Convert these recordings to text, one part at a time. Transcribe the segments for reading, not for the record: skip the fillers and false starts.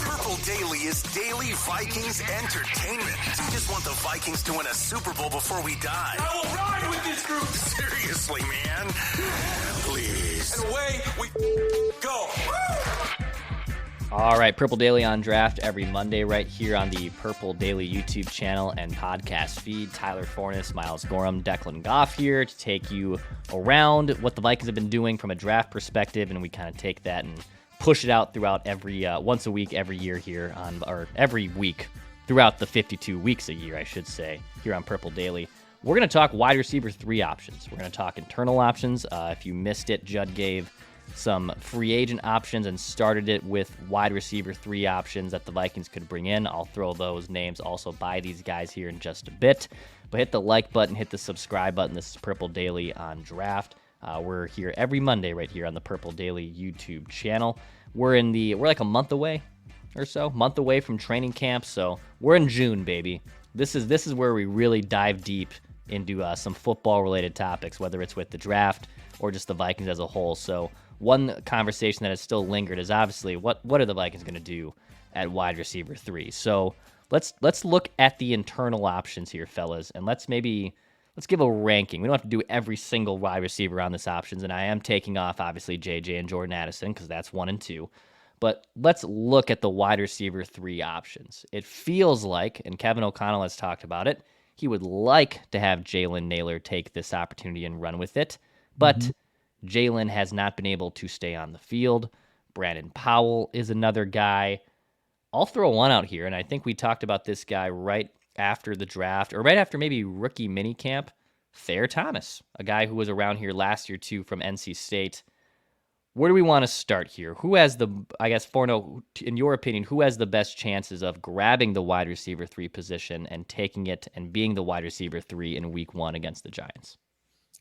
Purple Daily is daily Vikings entertainment. We just want the Vikings to win a Super Bowl before we die. I will ride with this group. Seriously, man. Please. And away we go. All right, Purple Daily on draft every Monday right here on the Purple Daily YouTube channel and podcast feed. Tyler Fornes, Miles Gorham, Declan Goff here to take you around what the Vikings have been doing from a draft perspective, and we kind of take that and push it out throughout every once a week, every year here on, or every week throughout the 52 weeks a year, I should say, here on Purple Daily. We're going to talk wide receiver 3 options. We're going to talk internal options. If you missed it, Judd gave some free agent options and started it with wide receiver 3 options that the Vikings could bring in. I'll throw those names also by these guys here in just a bit. But hit the like button, hit the subscribe button. This is Purple Daily on Draft. We're here every Monday right here on the Purple Daily YouTube channel. We're like a month away or so, month away from training camp. So we're in June, baby. This is where we really dive deep into some football related topics, whether it's with the draft or just the Vikings as a whole. So one conversation that has still lingered is obviously what are the Vikings going to do at wide receiver 3? So let's look at the internal options here, fellas, and let's give a ranking. We don't have to do every single wide receiver on this options, and I am taking off obviously JJ and Jordan Addison because that's 1 and 2. But let's look at the wide receiver 3 options. It feels like, and Kevin O'Connell has talked about it, he would like to have Jalen Nailor take this opportunity and run with it, but Jalen has not been able to stay on the field. Brandon Powell is another guy. I'll throw one out here, and I think we talked about this guy right after the draft, or right after maybe rookie minicamp. Thayer Thomas, a guy who was around here last year too from NC State. Where do we want to start here? Who has Forno, in your opinion, who has the best chances of grabbing the wide receiver 3 position and taking it and being the wide receiver 3 in week 1 against the Giants?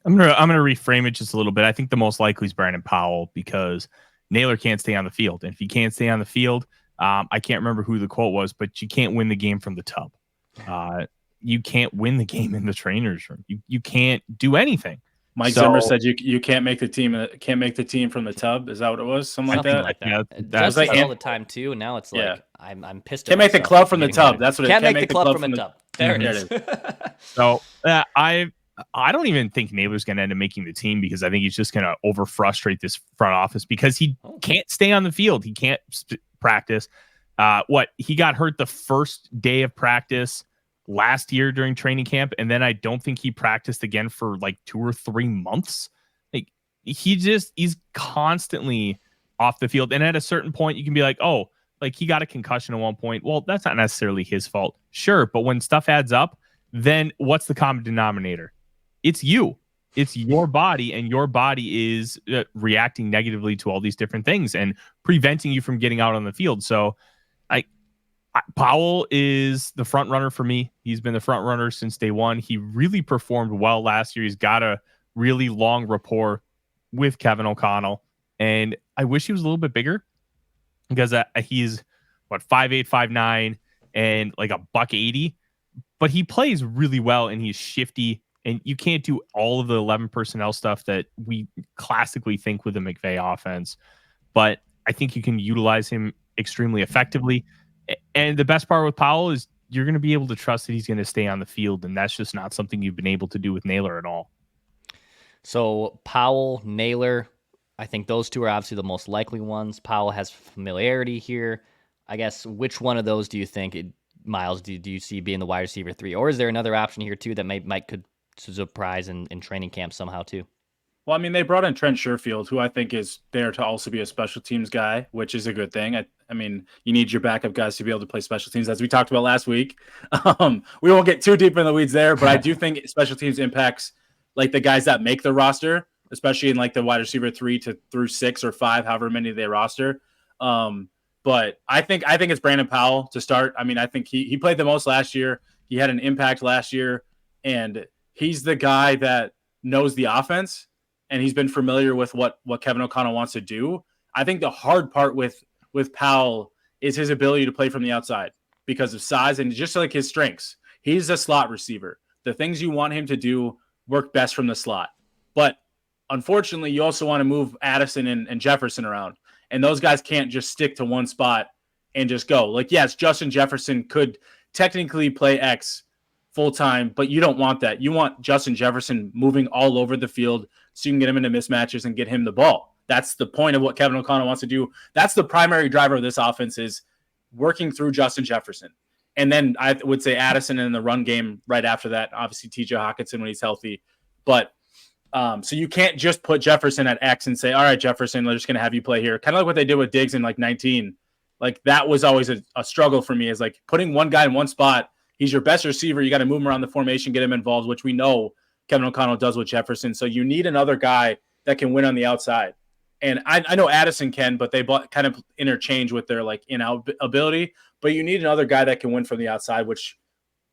I'm gonna reframe it just a little bit. I think the most likely is Brandon Powell because Nailor can't stay on the field. And if he can't stay on the field, I can't remember who the quote was, but you can't win the game from the tub. You can't win the game in the trainer's room. You can't do anything. Mike Zimmer said you can't make the team. Can't make the team from the tub. Is that what it was? Something like that. Yeah, that's like all the time too. And now it's like I'm pissed. Can't make the club from the tub. That's what it can't make the club from the tub. There it is. So I don't even think Nailor's going to end up making the team because I think he's just going to over frustrate this front office because he can't stay on the field. He can't practice. He got hurt the first day of practice last year during training camp, and then I don't think he practiced again for like 2 or 3 months. Like he's constantly off the field, and at a certain point you can be like, oh, like he got a concussion at one point. Well, that's not necessarily his fault, sure, but when stuff adds up, then what's the common denominator? It's you. It's your body, and your body is reacting negatively to all these different things and preventing you from getting out on the field. So Powell is the front runner for me. He's been the front runner since day one. He really performed well last year. He's got a really long rapport with Kevin O'Connell, and I wish he was a little bit bigger because he's 5'8", 5'9", and like $180, but he plays really well and he's shifty. And you can't do all of the 11 personnel stuff that we classically think with the McVay offense, but I think you can utilize him extremely effectively. And the best part with Powell is you're going to be able to trust that he's going to stay on the field, and that's just not something you've been able to do with Nailor at all. So Powell, Nailor, I think those two are obviously the most likely ones. Powell has familiarity here. I guess which one of those do you think, Miles, do you see being the wide receiver 3? Or is there another option here too that might could surprise in training camp somehow too? Well, I mean, they brought in Trent Sherfield, who I think is there to also be a special teams guy, which is a good thing. I mean, you need your backup guys to be able to play special teams, as we talked about last week. We won't get too deep in the weeds there, but I do think special teams impacts like the guys that make the roster, especially in like the wide receiver 3 through 6 or 5, however many they roster. But I think it's Brandon Powell to start. I mean, I think he played the most last year. He had an impact last year, and he's the guy that knows the offense, and he's been familiar with what Kevin O'Connell wants to do. I think the hard part with Powell is his ability to play from the outside because of size and just like his strengths. He's a slot receiver. The things you want him to do work best from the slot. But unfortunately, you also want to move Addison and Jefferson around. And those guys can't just stick to one spot and just go. Like, yes, Justin Jefferson could technically play X full-time, but you don't want that. You want Justin Jefferson moving all over the field so you can get him into mismatches and get him the ball. That's the point of what Kevin O'Connell wants to do. That's the primary driver of this offense, is working through Justin Jefferson. And then I would say Addison in the run game right after that. Obviously, TJ Hawkinson when he's healthy. But so you can't just put Jefferson at X and say, all right, Jefferson, we're just going to have you play here. Kind of like what they did with Diggs in like 19. Like that was always a struggle for me, is like putting one guy in one spot. He's your best receiver. You got to move him around the formation, get him involved, which we know Kevin O'Connell does with Jefferson. So you need another guy that can win on the outside. And I know Addison can, but they kind of interchange with their like in-out ability. But you need another guy that can win from the outside, which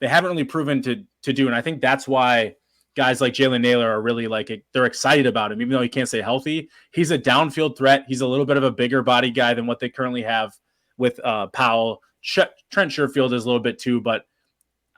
they haven't really proven to do. And I think that's why guys like Jalen Nailor are really like, they're excited about him, even though he can't stay healthy. He's a downfield threat. He's a little bit of a bigger body guy than what they currently have with Powell. Trent Sherfield is a little bit too, but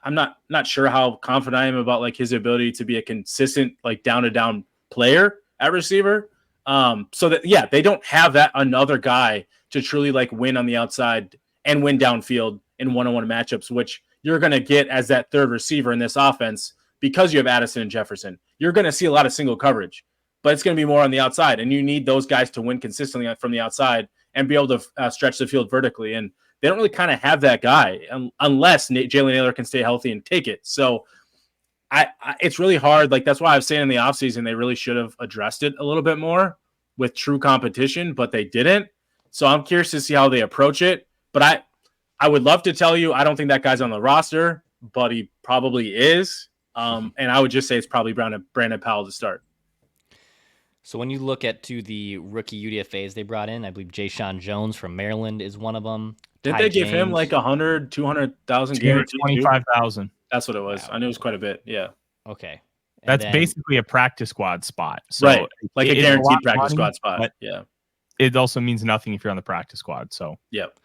I'm not sure how confident I am about like his ability to be a consistent like down to down player at receiver. So that, yeah, they don't have that another guy to truly like win on the outside and win downfield in one-on-one matchups, which you're going to get as that third receiver in this offense because you have Addison and Jefferson. You're going to see a lot of single coverage, but it's going to be more on the outside, and you need those guys to win consistently from the outside and be able to stretch the field vertically. And they don't really kind of have that guy unless Jalen Nailor can stay healthy and take it. So it's really hard. Like, that's why I was saying in the offseason, they really should have addressed it a little bit more with true competition, but they didn't. So I'm curious to see how they approach it. But I would love to tell you, I don't think that guy's on the roster, but he probably is. And I would just say it's probably Brandon Powell to start. So when you look at the rookie UDFAs they brought in, I believe Jay-Sean Jones from Maryland is one of them. Did they give him like 100, 200,000 guaranteed? 25,000. That's what it was. Wow. I knew it was quite a bit. Yeah. Okay. That's basically a practice squad spot. So right. Like a guaranteed a practice squad spot. Yeah. It also means nothing if you're on the practice squad. So, yep.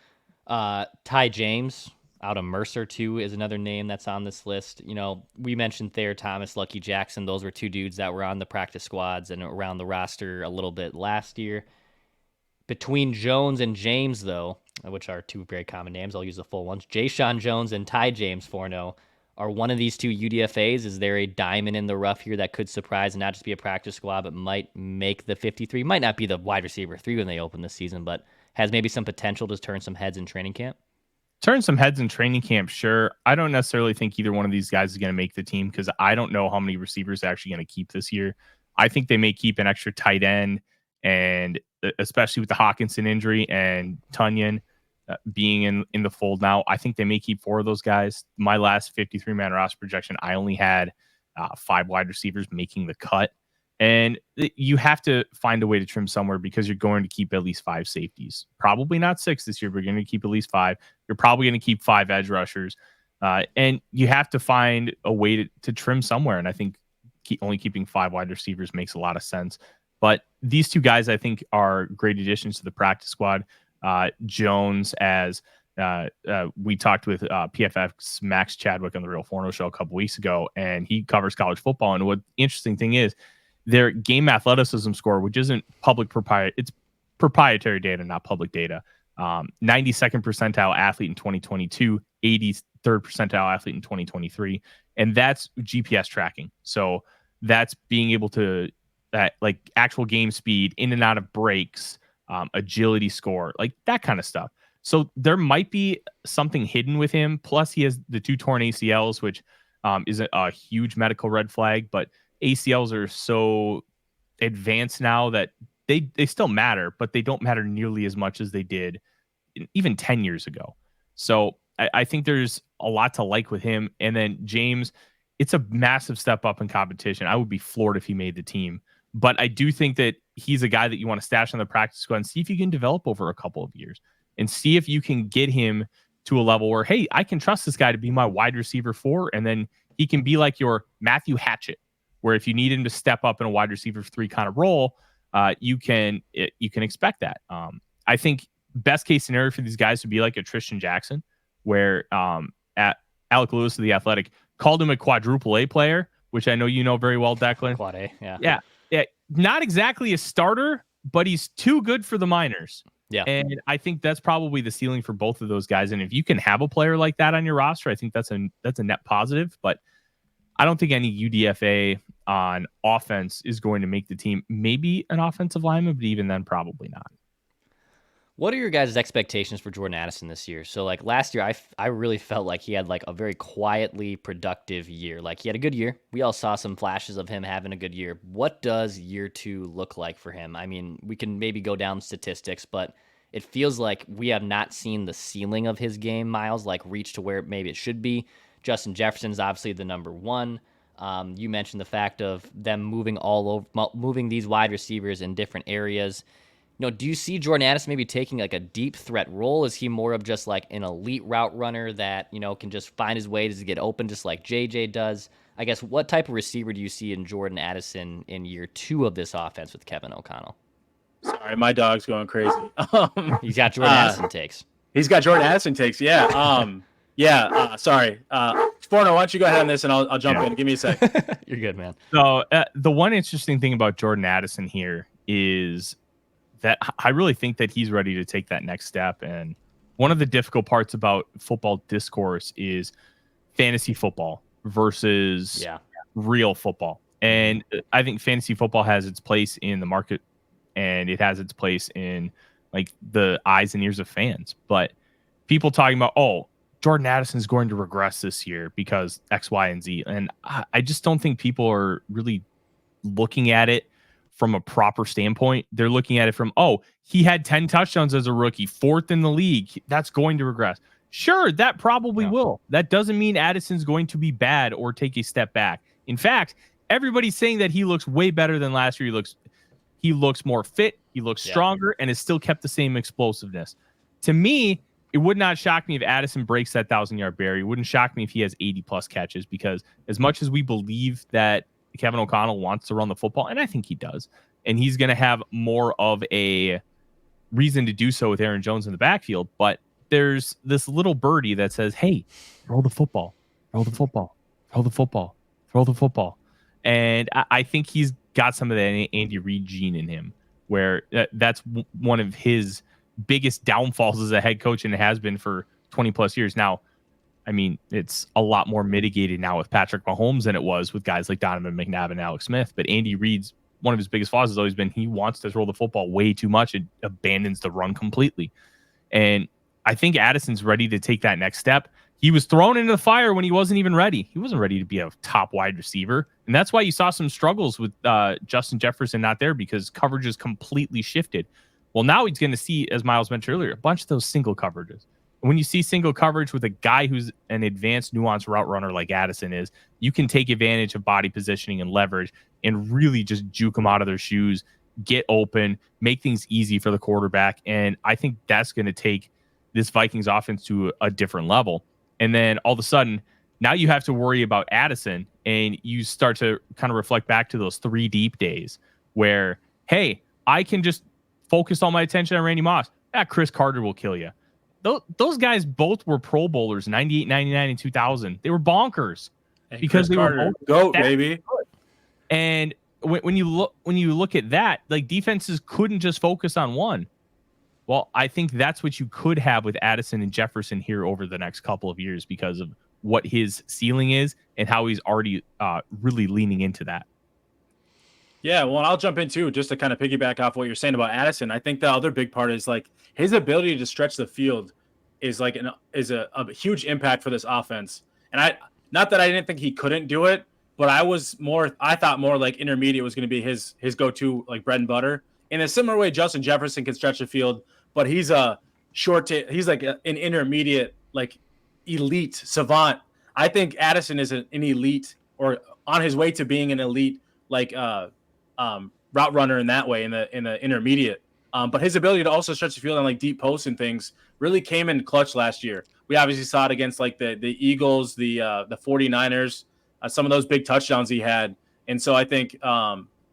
Ty James out of Mercer too is another name that's on this list. You know, we mentioned Thayer Thomas, Lucky Jackson. Those were two dudes that were on the practice squads and around the roster a little bit last year. Between Jones and James, though, which are two very common names, I'll use the full ones. Jay-Sean Jones and Ty James, 4-0. Are one of these two UDFAs? Is there a diamond in the rough here that could surprise and not just be a practice squad, but might make the 53? Might not be the wide receiver 3 when they open this season, but has maybe some potential to turn some heads in training camp? Turn some heads in training camp, sure. I don't necessarily think either one of these guys is going to make the team because I don't know how many receivers they're actually going to keep this year. I think they may keep an extra tight end, and especially with the Hawkinson injury and Tunyon being in the fold now, I think they may keep 4 of those guys. My last 53-man roster projection, I only had 5 wide receivers making the cut. And you have to find a way to trim somewhere because you're going to keep at least 5 safeties. Probably not 6 this year, but you're going to keep at least 5. You're probably going to keep 5 edge rushers. And you have to find a way to trim somewhere. And I think only keeping 5 wide receivers makes a lot of sense. But these two guys, I think, are great additions to the practice squad. Jones, as we talked with PFF's Max Chadwick on the Real Forno show a couple weeks ago, and he covers college football. And what the interesting thing is, their game athleticism score, which isn't it's proprietary data, not public data. 92nd percentile athlete in 2022, 83rd percentile athlete in 2023. And that's GPS tracking. So that's being able to, like actual game speed, in and out of breaks, agility score, like that kind of stuff. So there might be something hidden with him. Plus he has the 2 torn ACLs, which isn't a huge medical red flag, but ACLs are so advanced now that they still matter, but they don't matter nearly as much as they did even 10 years ago. So I think there's a lot to like with him. And then James, it's a massive step up in competition. I would be floored if he made the team, but I do think that he's a guy that you want to stash on the practice squad and see if you can develop over a couple of years and see if you can get him to a level where, hey, I can trust this guy to be my wide receiver 4. And then he can be like your Matthew Hatchett, where if you need him to step up in a wide receiver 3 kind of role, you can expect that. I think best case scenario for these guys would be like a Tristan Jackson, where at Alec Lewis of The Athletic called him a quadruple A player, which I know you know very well, Declan. Quad A, yeah. Yeah. not exactly a starter, but he's too good for the minors. Yeah. And I think that's probably the ceiling for both of those guys. And if you can have a player like that on your roster, I think that's a net positive. But I don't think any UDFA on offense is going to make the team. Maybe an offensive lineman, but even then, probably not. What are your guys' expectations for Jordan Addison this year? So, like, last year, I really felt like he had, like, a very quietly productive year. Like, he had a good year. We all saw some flashes of him having a good year. What does year 2 look like for him? I mean, we can maybe go down statistics, but it feels like we have not seen the ceiling of his game, Miles, like, reach to where maybe it should be. Justin Jefferson's obviously the number one. You mentioned the fact of them moving these wide receivers in different areas. Do you see Jordan Addison maybe taking like a deep threat role? Is he more of just like an elite route runner that, can just find his way to get open just like JJ does? I guess what type of receiver do you see in Jordan Addison in year 2 of this offense with Kevin O'Connell? Sorry, my dog's going crazy. He's got Jordan Addison takes. He's got Jordan Addison takes, yeah. Sorry. Forno, why don't you go ahead on this and I'll jump in. Give me a sec. You're good, man. So the one interesting thing about Jordan Addison here is that I really think that he's ready to take that next step. And one of the difficult parts about football discourse is fantasy football versus real football. And I think fantasy football has its place in the market and it has its place in like the eyes and ears of fans. But people talking about, Jordan Addison is going to regress this year because X, Y, and Z. And I just don't think people are really looking at it from a proper standpoint. They're looking at it from, he had 10 touchdowns as a rookie, 4th in the league. That's going to regress. Sure, that probably will. That doesn't mean Addison's going to be bad or take a step back. In fact, everybody's saying that he looks way better than last year. He looks more fit. He looks stronger and has still kept the same explosiveness. To me, it would not shock me if Addison breaks that 1,000-yard barrier. It wouldn't shock me if he has 80-plus catches because as much as we believe that Kevin O'Connell wants to run the football, and I think he does, and he's going to have more of a reason to do so with Aaron Jones in the backfield, but there's this little birdie that says, hey, throw the football, throw the football, throw the football, throw the football. And I think he's got some of that Andy Reid gene in him, where that's one of his biggest downfalls as a head coach, and it has been for 20-plus years. Now, I mean, it's a lot more mitigated now with Patrick Mahomes than it was with guys like Donovan McNabb and Alex Smith. But Andy Reid's one of his biggest flaws has always been he wants to throw the football way too much and abandons the run completely. And I think Addison's ready to take that next step. He was thrown into the fire when he wasn't even ready. He wasn't ready to be a top wide receiver. And that's why you saw some struggles with Justin Jefferson not there because coverage is completely shifted. Well, now he's going to see, as Miles mentioned earlier, a bunch of those single coverages. When you see single coverage with a guy who's an advanced, nuanced route runner like Addison is, you can take advantage of body positioning and leverage and really just juke them out of their shoes, get open, make things easy for the quarterback. And I think that's going to take this Vikings offense to a different level. And then all of a sudden, now you have to worry about Addison, and you start to kind of reflect back to those 3 deep days where, hey, I can just focus all my attention on Randy Moss. Chris Carter will kill you. Those guys both were Pro Bowlers, 98, 99, and 2000. They were bonkers because they were both GOAT, baby. Good. And when you look at that, like defenses couldn't just focus on one. Well, I think that's what you could have with Addison and Jefferson here over the next couple of years because of what his ceiling is and how he's already really leaning into that. Yeah, well, I'll jump in too, just to kind of piggyback off what you're saying about Addison. I think the other big part is like his ability to stretch the field is like a huge impact for this offense. And not that I didn't think he couldn't do it, but I thought more like intermediate was going to be his go-to like bread and butter. In a similar way, Justin Jefferson can stretch the field, but he's he's like an intermediate, like elite savant. I think Addison is an elite or on his way to being an elite, like route runner in that way in the intermediate. But his ability to also stretch the field on like deep posts and things really came in clutch last year. We obviously saw it against like the Eagles, the 49ers, some of those big touchdowns he had. And so I think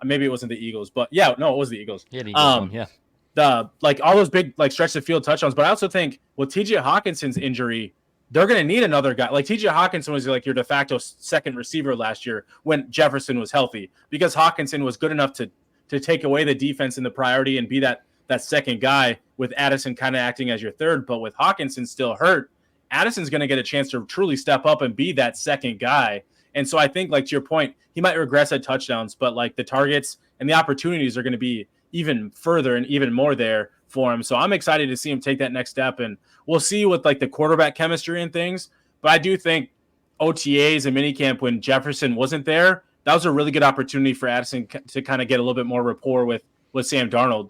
maybe it wasn't the Eagles, but it was the Eagles. Yeah, the Eagles yeah. The like all those big like stretch the field touchdowns. But I also think with TJ Hawkinson's injury, they're going to need another guy. Like TJ Hawkinson was like your de facto second receiver last year when Jefferson was healthy, because Hawkinson was good enough to take away the defense and the priority and be that second guy, with Addison kind of acting as your third. But with Hawkinson still hurt, Addison's going to get a chance to truly step up and be that second guy. And so I think, like, to your point, he might regress at touchdowns, but like the targets and the opportunities are going to be even further and even more there for him. So I'm excited to see him take that next step, and we'll see with like the quarterback chemistry and things. But I do think OTAs and minicamp, when Jefferson wasn't there, that was a really good opportunity for Addison to kind of get a little bit more rapport with Sam Darnold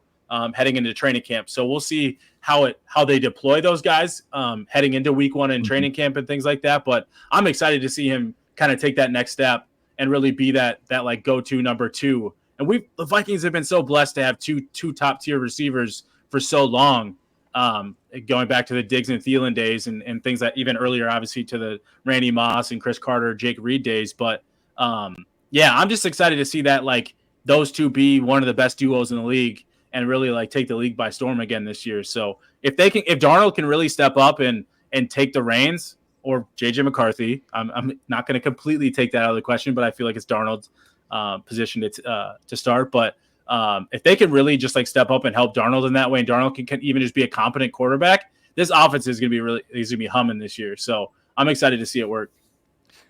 heading into training camp. So we'll see how they deploy those guys heading into week 1 in training camp and things like that. But I'm excited to see him kind of take that next step and really be that like go-to number 2. And the Vikings have been so blessed to have two top tier receivers for so long, going back to the Diggs and Thielen days and things that even earlier, obviously, to the Randy Moss and Chris Carter, Jake Reed days. But yeah, I'm just excited to see that, like, those two be one of the best duos in the league and really like take the league by storm again this year. So if Darnold can really step up and take the reins, or JJ McCarthy, I'm not going to completely take that out of the question, but I feel like it's Darnold's position to start. But if they can really just like step up and help Darnold in that way, and Darnold can even just be a competent quarterback, this offense is going to be humming this year. So I'm excited to see it work.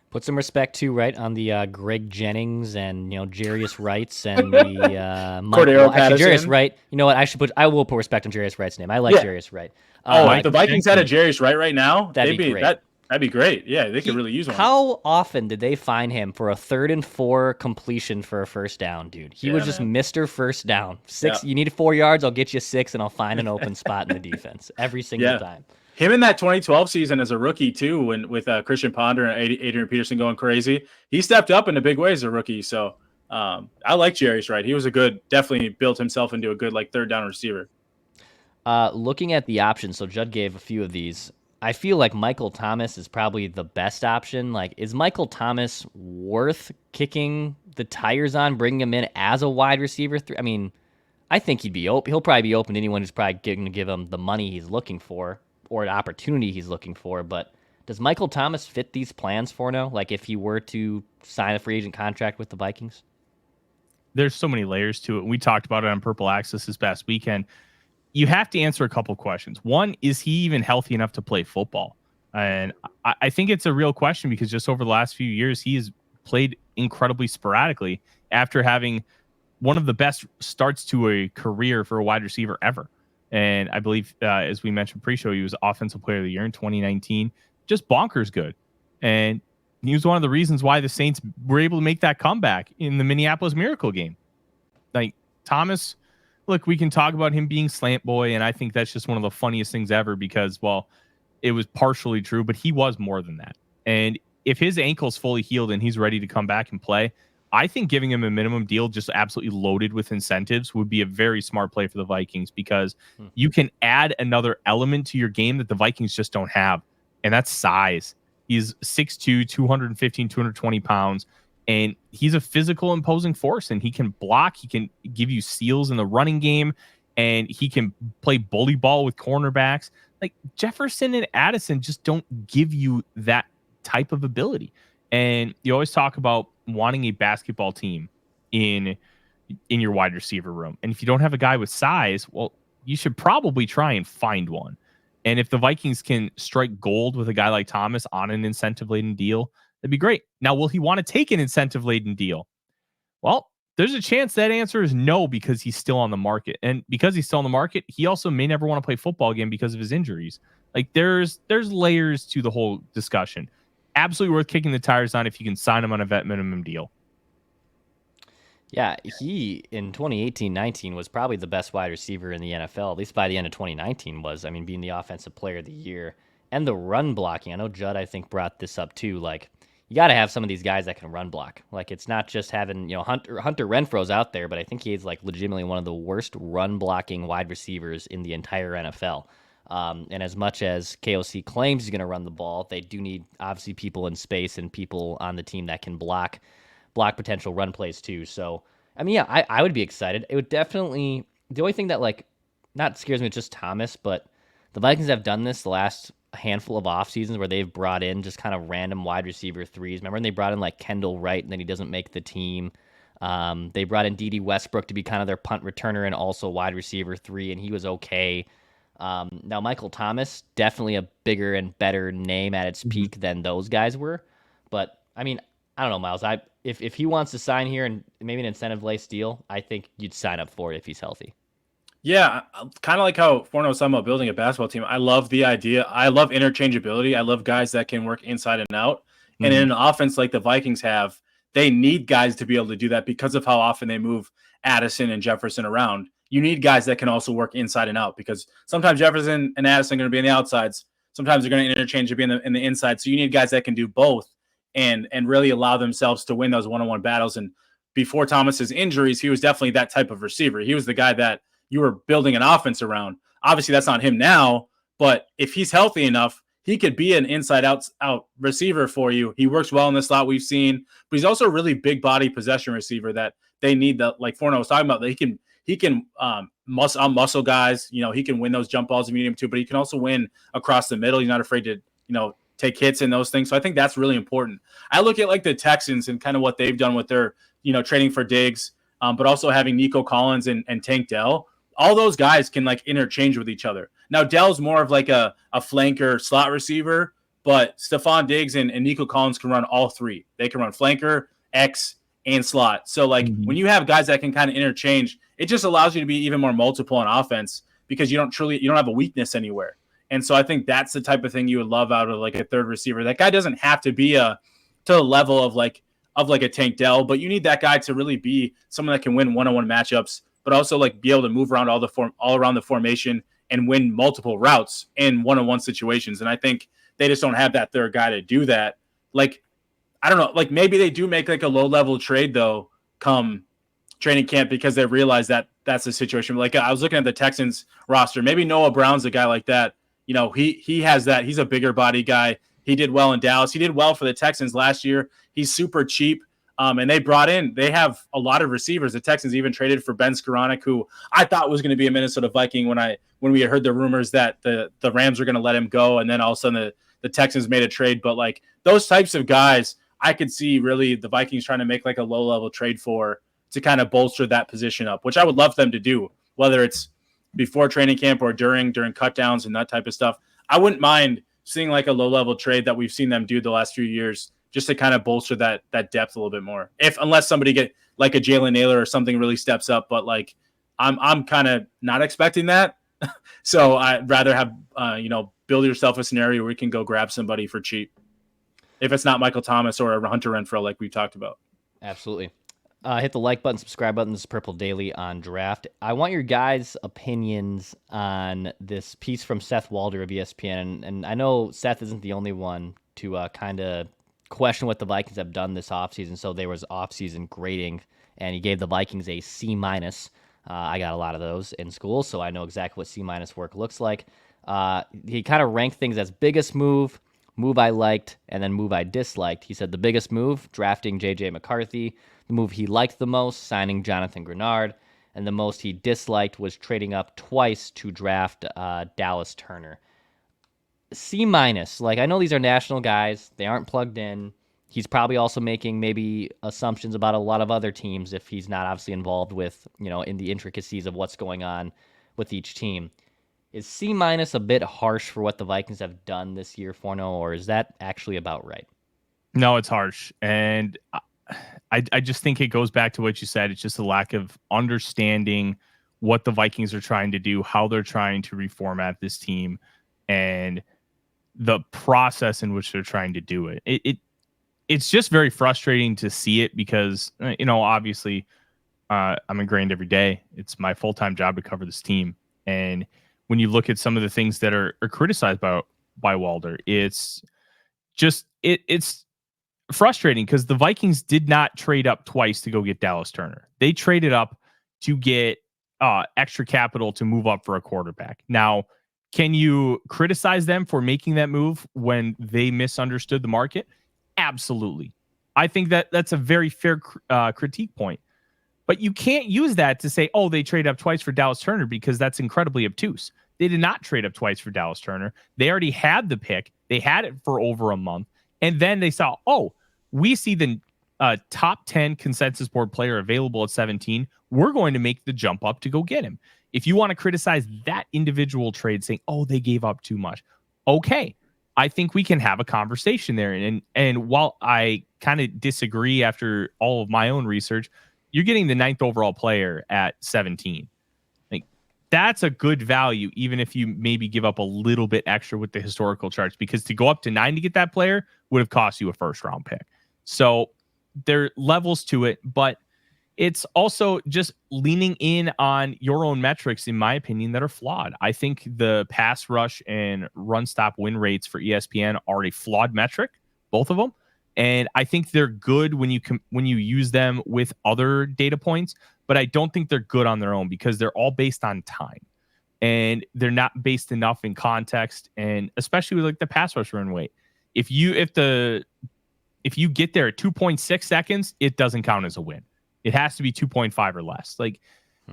Put some respect too, right, on the Greg Jennings and Jarius Wrights and the Cordero Patterson. Jarius Wright. You know what? I will put respect on Jarius Wright's name. I like Jarius Wright. If the Vikings had a Jarius Wright right now, that'd be great. That'd be great. Yeah, they could really use one. How often did they find him for a 3rd and 4 completion for a first down, dude? He was just Mr. First Down. You need 4 yards, I'll get you 6, and I'll find an open spot in the defense every single time. Him in that 2012 season as a rookie, too, with Christian Ponder and Adrian Peterson going crazy, he stepped up in a big way as a rookie. So I like Jarius Wright. He was definitely built himself into a good like 3rd down receiver. Looking at the options, so Judd gave a few of these. I feel like Michael Thomas is probably the best option. Like, is Michael Thomas worth kicking the tires on, bringing him in as a wide receiver? I mean, I think he'd be open. He'll probably be open to anyone who's probably going to give him the money he's looking for or the opportunity he's looking for. But does Michael Thomas fit these plans for now? Like, if he were to sign a free agent contract with the Vikings? There's so many layers to it. We talked about it on Purple Access this past weekend. You have to answer a couple questions. One, is he even healthy enough to play football? And I think it's a real question, because just over the last few years, he has played incredibly sporadically after having one of the best starts to a career for a wide receiver ever. And I believe, as we mentioned pre-show, he was Offensive Player of the Year in 2019. Just bonkers good. And he was one of the reasons why the Saints were able to make that comeback in the Minneapolis Miracle game. Like, Thomas... Look, we can talk about him being slant boy, and I think that's just one of the funniest things ever because, well, it was partially true, but he was more than that. And if his ankle's fully healed and he's ready to come back and play, I think giving him a minimum deal just absolutely loaded with incentives would be a very smart play for the Vikings, because you can add another element to your game that the Vikings just don't have, and that's size. He's 6'2", 215, 220 pounds. And he's a physical, imposing force, and he can block. He can give you seals in the running game, and he can play bully ball with cornerbacks. Like, Jefferson and Addison just don't give you that type of ability. And you always talk about wanting a basketball team in your wide receiver room. And if you don't have a guy with size, well, you should probably try and find one. And if the Vikings can strike gold with a guy like Thomas on an incentive-laden deal, that'd be great. Now, will he want to take an incentive-laden deal? Well, there's a chance that answer is no, because he's still on the market. And because he's still on the market, he also may never want to play football again because of his injuries. Like, there's layers to the whole discussion. Absolutely worth kicking the tires on if you can sign him on a vet minimum deal. Yeah, he, in 2018-19, was probably the best wide receiver in the NFL, at least by the end of 2019 was. I mean, being the Offensive Player of the Year. And the run blocking. I know Judd, I think, brought this up too. Like, you got to have some of these guys that can run block. Like, it's not just having, Hunter Renfro's out there, but I think he's like legitimately one of the worst run blocking wide receivers in the entire NFL. And as much as KOC claims he's going to run the ball, they do need obviously people in space and people on the team that can block potential run plays too. So, I mean, yeah, I would be excited. It would definitely, the only thing that like not scares me is just Thomas, but the Vikings have done this the last a handful of off seasons where they've brought in just kind of random wide receiver threes. Remember when they brought in like Kendall Wright and then he doesn't make the team? They brought in D.D. Westbrook to be kind of their punt returner and also wide receiver 3, and he was okay. Now, Michael Thomas, definitely a bigger and better name at its peak than those guys were. But, I mean, I don't know, Miles. If he wants to sign here and maybe an incentive-laced deal, I think you'd sign up for it if he's healthy. Yeah, kind of like how Forno was talking about building a basketball team. I love the idea. I love interchangeability. I love guys that can work inside and out. And in an offense like the Vikings have, they need guys to be able to do that because of how often they move Addison and Jefferson around. You need guys that can also work inside and out because sometimes Jefferson and Addison are going to be on the outsides. Sometimes they're going to interchange to be in the inside. So you need guys that can do both and really allow themselves to win those one-on-one battles. And before Thomas's injuries, he was definitely that type of receiver. He was the guy that you were building an offense around. Obviously, that's not him now, but if he's healthy enough, he could be an inside-out receiver for you. He works well in the slot we've seen, but he's also a really big body possession receiver that they need. That, like Forno was talking about, that he can muscle guys. You know, he can win those jump balls if you need him to, but he can also win across the middle. He's not afraid to, take hits and those things. So I think that's really important. I look at like the Texans and kind of what they've done with their, trading for Diggs, but also having Nico Collins and Tank Dell. All those guys can like interchange with each other. Now Dell's more of like a flanker slot receiver, but Stephon Diggs and Nico Collins can run all three. They can run flanker, X, and slot. So like when you have guys that can kind of interchange, it just allows you to be even more multiple on offense because you don't have a weakness anywhere. And so I think that's the type of thing you would love out of like a third receiver. That guy doesn't have to be to the level of like a Tank Dell, but you need that guy to really be someone that can win one-on-one matchups, but also like be able to move around all around the formation and win multiple routes in one-on-one situations. And I think they just don't have that third guy to do that. Like, I don't know, like maybe they do make like a low-level trade though come training camp because they realize that that's the situation. Like I was looking at the Texans roster, maybe Noah Brown's a guy like that. He has that. He's a bigger body guy. He did well in Dallas. He did well for the Texans last year. He's super cheap. And they have a lot of receivers. The Texans even traded for Ben Skoranek, who I thought was going to be a Minnesota Viking when we had heard the rumors that the Rams were going to let him go. And then all of a sudden the Texans made a trade. But like those types of guys, I could see really the Vikings trying to make like a low level trade for to kind of bolster that position up, which I would love them to do, whether it's before training camp or during cut downs and that type of stuff. I wouldn't mind seeing like a low level trade that we've seen them do the last few years just to kind of bolster that depth a little bit more. Unless somebody get like a Jalen Nailor or something really steps up, but like I'm kind of not expecting that. So I'd rather have build yourself a scenario where you can go grab somebody for cheap. If it's not Michael Thomas or a Hunter Renfrow like we talked about. Absolutely. Hit the like button, subscribe button. This is Purple Daily on Draft. I want your guys' opinions on this piece from Seth Walder of ESPN. And I know Seth isn't the only one to kind of question what the Vikings have done this offseason. So there was offseason grading, and he gave the Vikings a C-. I got a lot of those in school, so I know exactly what C- work looks like. He kind of ranked things as biggest move I liked, and then move I disliked. He said the biggest move, drafting J.J. McCarthy. The move he liked the most, signing Jonathan Grenard. And the most he disliked was trading up twice to draft Dallas Turner. C-. Like, I know these are national guys. They aren't plugged in. He's probably also making maybe assumptions about a lot of other teams if he's not obviously involved with, in the intricacies of what's going on with each team. Is C- a bit harsh for what the Vikings have done this year, Forno, or is that actually about right? No, it's harsh. And I just think it goes back to what you said. It's just a lack of understanding what the Vikings are trying to do, how they're trying to reformat this team, and the process in which they're trying to do it. It's just very frustrating to see it because, obviously I'm ingrained every day. It's my full-time job to cover this team. And when you look at some of the things that are criticized by Walder, it's just, it's frustrating because the Vikings did not trade up twice to go get Dallas Turner. They traded up to get extra capital to move up for a quarterback. Now, can you criticize them for making that move when they misunderstood the market? Absolutely. I think that's a very fair critique point. But you can't use that to say, oh, they trade up twice for Dallas Turner because that's incredibly obtuse. They did not trade up twice for Dallas Turner. They already had the pick. They had it for over a month. And then they saw, we see the top 10 consensus board player available at 17. We're going to make the jump up to go get him. If you want to criticize that individual trade saying, they gave up too much. Okay. I think we can have a conversation there. And while I kind of disagree after all of my own research, you're getting the 9th overall player at 17. Like, that's a good value, even if you maybe give up a little bit extra with the historical charts, because to go up to 9 to get that player would have cost you a first round pick. So there are levels to it, but it's also just leaning in on your own metrics, in my opinion, that are flawed. I think the pass rush and run stop win rates for ESPN are a flawed metric, both of them. And I think they're good when you use them with other data points, but I don't think they're good on their own because they're all based on time and they're not based enough in context. And especially with like the pass rush run rate, if you get there at 2.6 seconds, it doesn't count as a win. It has to be 2.5 or less. Like,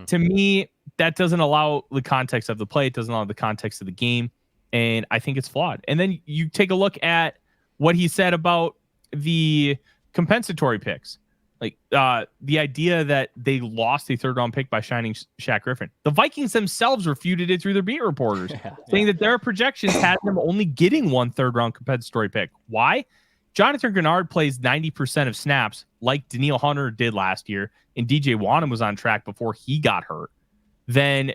to me, that doesn't allow the context of the play. It doesn't allow the context of the game. And I think it's flawed. And then you take a look at what he said about the compensatory picks. Like, the idea that they lost a 3rd round pick by signing Shaq Griffin. The Vikings themselves refuted it through their beat reporters, saying that their projections had them only getting 1 3rd round compensatory pick. Why? Jonathan Grenard plays 90% of snaps like Danielle Hunter did last year, and DJ Wanham was on track before he got hurt. Then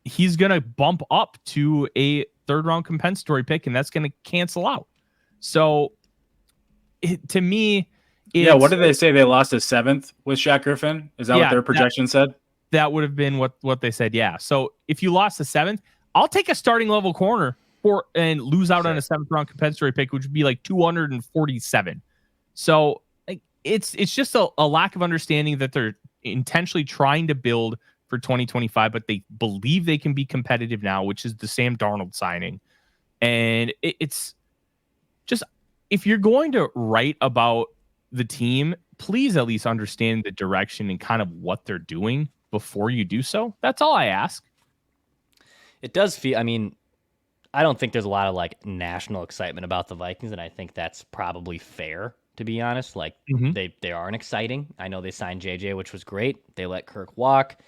he's going to bump up to a 3rd round compensatory pick, and that's going to cancel out. So to me, what did they say? They lost a 7th with Shaq Griffin? Is that what their projection said? That would have been what they said. Yeah. So if you lost a 7th, I'll take a starting level corner and lose out on a 7th round compensatory pick, which would be like 247. So like, it's just a lack of understanding that they're intentionally trying to build for 2025, but they believe they can be competitive now, which is the Sam Darnold signing. And it's just, if you're going to write about the team, please at least understand the direction and kind of what they're doing before you do so. That's all I ask. It does feel, I don't think there's a lot of like national excitement about the Vikings, and I think that's probably fair, to be honest. Like, they aren't exciting. I know they signed JJ, which was great. They let Kirk walk.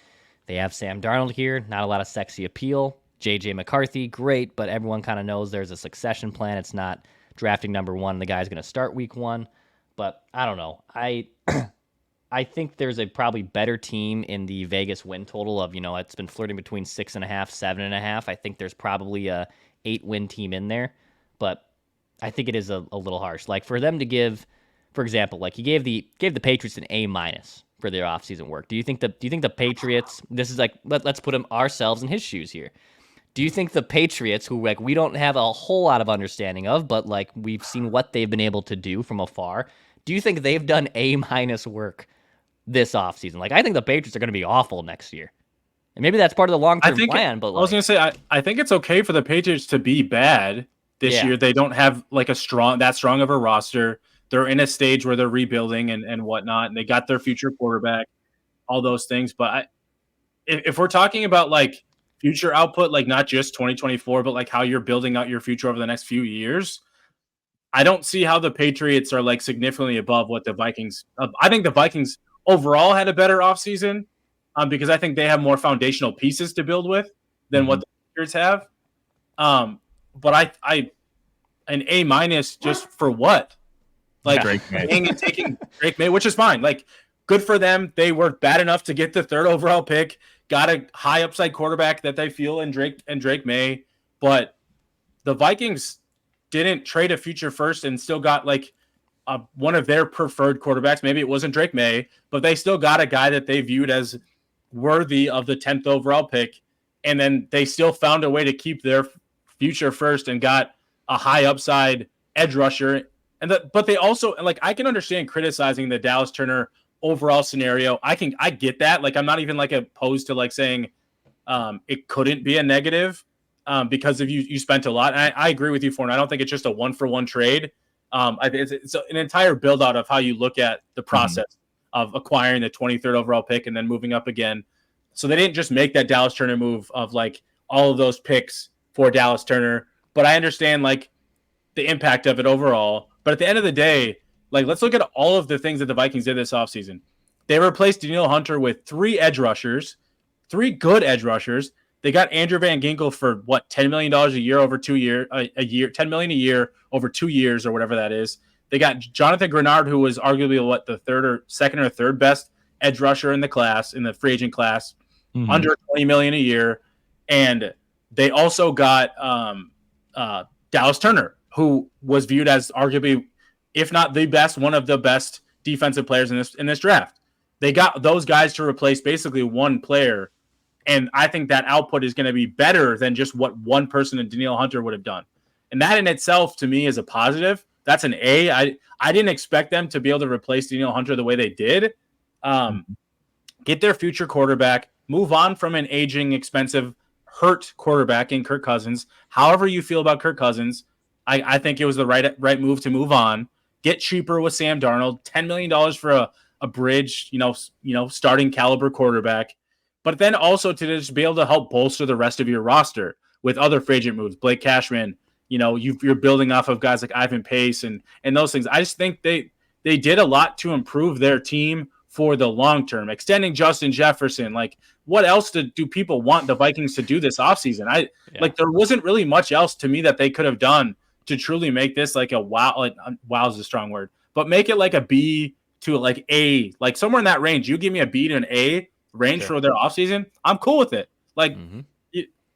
They have Sam Darnold here. Not a lot of sexy appeal. JJ McCarthy, great, but everyone kind of knows there's a succession plan. It's not drafting number 1. The guy's going to start week 1. But I don't know. I think there's a probably better team in the Vegas win total of, it's been flirting between 6.5, 7.5. I think there's probably a 8-win team in there, but I think it is a little harsh. Like, for them to give, for example, like he gave the Patriots an A- for their offseason work. Do you think the Patriots, this is like, let's put ourselves in his shoes here. Do you think the Patriots, who like we don't have a whole lot of understanding of, but like we've seen what they've been able to do from afar, do you think they've done A- work this offseason? Like, I think the Patriots are going to be awful next year. And maybe that's part of the long-term plan. But I was going to say, I think it's okay for the Patriots to be bad this year. They don't have like that strong of a roster. They're in a stage where they're rebuilding and whatnot, and they got their future quarterback, all those things. But if we're talking about like future output, like not just 2024, but like how you're building out your future over the next few years, I don't see how the Patriots are like significantly above what the Vikings. I think the Vikings overall had a better offseason. Because I think they have more foundational pieces to build with than what the Patriots have. But I an A- just for what? Like, taking Drake May, which is fine. Like, good for them. They were bad enough to get the 3rd overall pick, got a high upside quarterback that they feel in Drake May. But the Vikings didn't trade a future first and still got like one of their preferred quarterbacks. Maybe it wasn't Drake May, but they still got a guy that they viewed as worthy of the 10th overall pick. And then they still found a way to keep their future first and got a high upside edge rusher. But they also, like, I can understand criticizing the Dallas Turner overall scenario. I get that. Like, I'm not even like opposed to like saying it couldn't be a negative because if you spent a lot. And I agree with you, Forn. I don't think it's just a 1-for-1 trade. I think it's an entire build out of how you look at the process of acquiring the 23rd overall pick and then moving up again. So they didn't just make that Dallas Turner move of like, all of those picks for Dallas Turner. But I understand like the impact of it overall. But at the end of the day, like let's look at all of the things that the Vikings did this offseason. They replaced Danielle Hunter with 3 edge rushers, 3 good edge rushers. They got Andrew Van Ginkel for what, $10 million a year over 2 years, $10 million a year over 2 years or whatever that is. They got Jonathan Grenard, who was arguably the second or third best edge rusher in the free agent class, under $20 million a year. And they also got Dallas Turner, who was viewed as arguably, if not the best, one of the best defensive players in this draft. They got those guys to replace basically one player. And I think that output is going to be better than just what one person in Danielle Hunter would have done. And that in itself, to me, is a positive. That's an A. I didn't expect them to be able to replace Danielle Hunter the way they did. Get their future quarterback, move on from an aging, expensive, hurt quarterback in Kirk Cousins. However you feel about Kirk Cousins, I think it was the right move to move on. Get cheaper with Sam Darnold, $10 million for a bridge, starting caliber quarterback. But then also to just be able to help bolster the rest of your roster with other free agent moves. Blake Cashman, you're building off of guys like Ivan Pace and those things. I just think they did a lot to improve their team for the long term. Extending Justin Jefferson, like what else do people want the Vikings to do this offseason? Like there wasn't really much else to me that they could have done to truly make this like a wow. Like wow is a strong word, but make it like a B to like A, like somewhere in that range. You give me a B to an A range for their offseason, I'm cool with it. Like,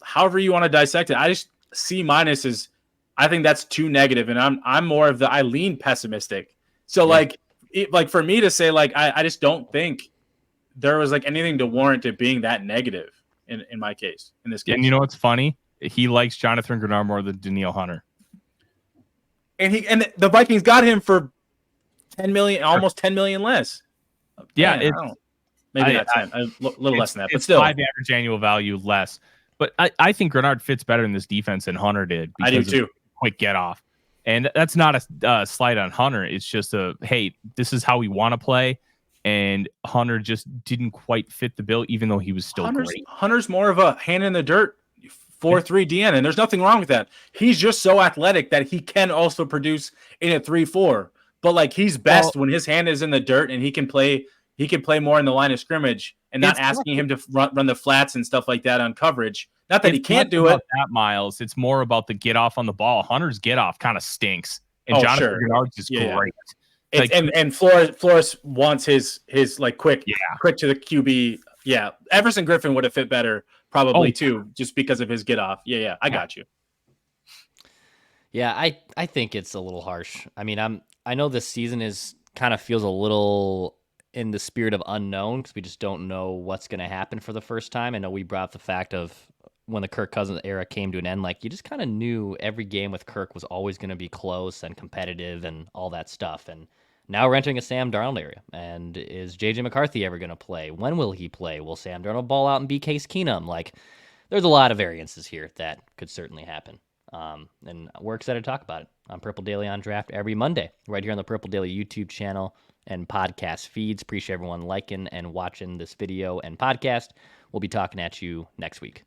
however you want to dissect it. I just C- is, I think that's too negative, and I'm more of I lean pessimistic. So like for me to say like I just don't think there was like anything to warrant it being that negative in my case in this case. And you know what's funny? He likes Jonathan Grenard more than Danielle Hunter, and the Vikings got him for $10 million, almost $10 million less. Yeah, Man, maybe not 10, a little less than that, but still 5 average annual value less. But I think Grenard fits better in this defense than Hunter did. I do too. Quick get off, and that's not a slight on Hunter. It's just hey, this is how we want to play, and Hunter just didn't quite fit the bill, even though he was still great. Hunter's more of a hand in the dirt 4-3 DN, and there's nothing wrong with that. He's just so athletic that he can also produce in a 3-4. But like he's best when his hand is in the dirt and he can play more in the line of scrimmage and not asking him to run the flats and stuff like that on coverage. Not that he can't do it. That Miles, it's more about the get off on the ball. Hunter's get off kind of stinks, and Jonathan Grenard's is great. Like, and Flores wants his like quick to the QB. Yeah, Everson Griffin would have fit better probably too, just because of his get off. Yeah, I got you. Yeah, I think it's a little harsh. I mean, I know this season kind of feels a little in the spirit of unknown because we just don't know what's going to happen for the first time. I know we brought up the fact of when the Kirk Cousins era came to an end, like you just kind of knew every game with Kirk was always going to be close and competitive and all that stuff. And now we're entering a Sam Darnold area. And is J.J. McCarthy ever going to play? When will he play? Will Sam Darnold ball out and be Case Keenum? Like, there's a lot of variances here that could certainly happen. And we're excited to talk about it on Purple Daily on Draft every Monday, right here on the Purple Daily YouTube channel and podcast feeds. Appreciate everyone liking and watching this video and podcast. We'll be talking at you next week.